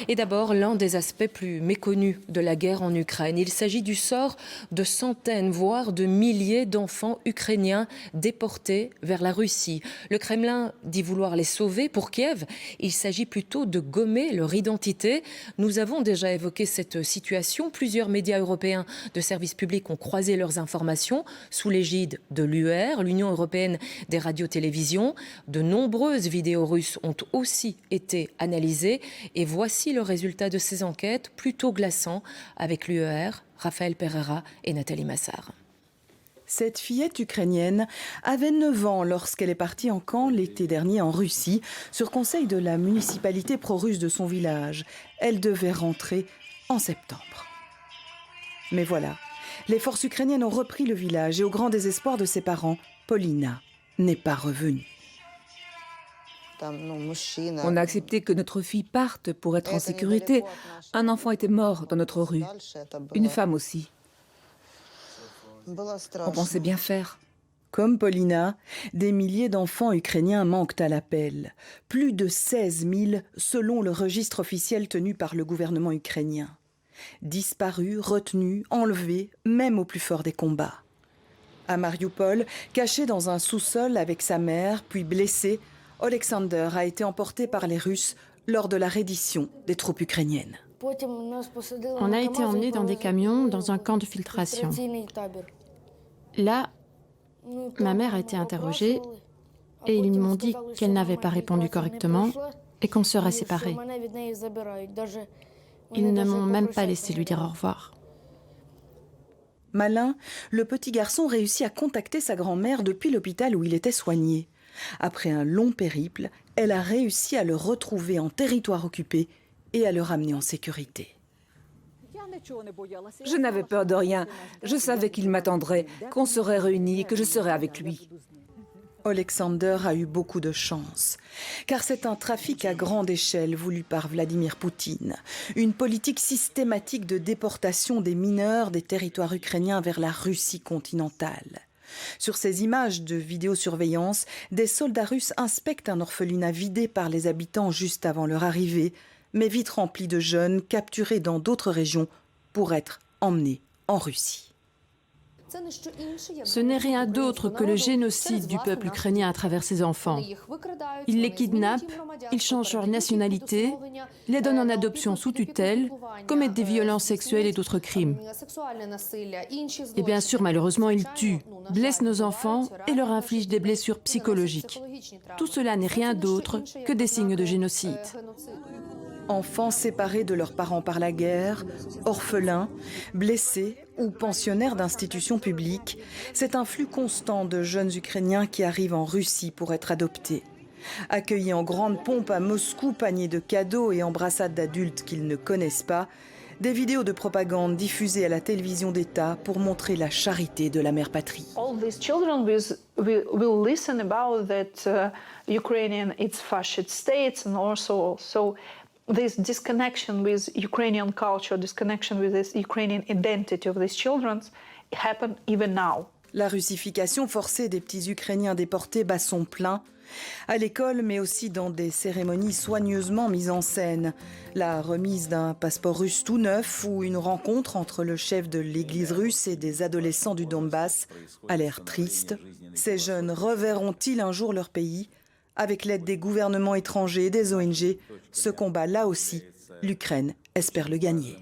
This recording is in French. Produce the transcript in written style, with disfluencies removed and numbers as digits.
Et d'abord, l'un des aspects plus méconnus de la guerre en Ukraine. Il s'agit du sort de centaines, voire de milliers d'enfants ukrainiens déportés vers la Russie. Le Kremlin dit vouloir les sauver. Pour Kiev, il s'agit plutôt de gommer leur identité. Nous avons déjà évoqué cette situation. Plusieurs médias européens de services publics ont croisé leurs informations sous l'égide de l'UE, l'Union européenne des radios-télévisions. De nombreuses vidéos russes ont aussi été analysées. Et voici le résultat de ces enquêtes, plutôt glaçant, avec l'UER, Raphaël Pereira et Nathalie Massard. Cette fillette ukrainienne avait 9 ans lorsqu'elle est partie en camp l'été dernier en Russie, sur conseil de la municipalité pro-russe de son village. Elle devait rentrer en septembre. Mais voilà, les forces ukrainiennes ont repris le village et au grand désespoir de ses parents, Paulina n'est pas revenue. On a accepté que notre fille parte pour être en sécurité. Un enfant était mort dans notre rue. Une femme aussi. On pensait bien faire. Comme Paulina, des milliers d'enfants ukrainiens manquent à l'appel. Plus de 16 000 selon le registre officiel tenu par le gouvernement ukrainien. Disparus, retenus, enlevés, même au plus fort des combats. À Mariupol, caché dans un sous-sol avec sa mère, puis blessé, Alexander a été emporté par les Russes lors de la reddition des troupes ukrainiennes. On a été emmenés dans des camions dans un camp de filtration. Là, ma mère a été interrogée et ils m'ont dit qu'elle n'avait pas répondu correctement et qu'on serait séparés. Ils ne m'ont même pas laissé lui dire au revoir. Malin, le petit garçon réussit à contacter sa grand-mère depuis l'hôpital où il était soigné. Après un long périple, elle a réussi à le retrouver en territoire occupé et à le ramener en sécurité. Je n'avais peur de rien. Je savais qu'il m'attendrait, qu'on serait réunis et que je serais avec lui. Alexander a eu beaucoup de chance, car c'est un trafic à grande échelle voulu par Vladimir Poutine. Une politique systématique de déportation des mineurs des territoires ukrainiens vers la Russie continentale. Sur ces images de vidéosurveillance, des soldats russes inspectent un orphelinat vidé par les habitants juste avant leur arrivée, mais vite rempli de jeunes capturés dans d'autres régions pour être emmenés en Russie. Ce n'est rien d'autre que le génocide du peuple ukrainien à travers ses enfants. Ils les kidnappent, ils changent leur nationalité, les donnent en adoption sous tutelle, commettent des violences sexuelles et d'autres crimes. Et bien sûr, malheureusement, ils tuent, blessent nos enfants et leur infligent des blessures psychologiques. Tout cela n'est rien d'autre que des signes de génocide. Enfants séparés de leurs parents par la guerre, orphelins, blessés ou pensionnaires d'institutions publiques, c'est un flux constant de jeunes Ukrainiens qui arrivent en Russie pour être adoptés. Accueillis en grande pompe à Moscou, paniers de cadeaux et embrassades d'adultes qu'ils ne connaissent pas, des vidéos de propagande diffusées à la télévision d'État pour montrer la charité de la mère patrie. All these children will listen about that Ukrainian it's fascist states and also this disconnection with Ukrainian culture, disconnection with this Ukrainian identity of these children happen even now. La russification forcée des petits Ukrainiens déportés bat son plein, à l'école mais aussi dans des cérémonies soigneusement mises en scène. La remise d'un passeport russe tout neuf ou une rencontre entre le chef de l'église russe et des adolescents du Donbass a l'air triste. Ces jeunes reverront-ils un jour leur pays ? Avec l'aide des gouvernements étrangers et des ONG, ce combat là aussi, l'Ukraine espère le gagner.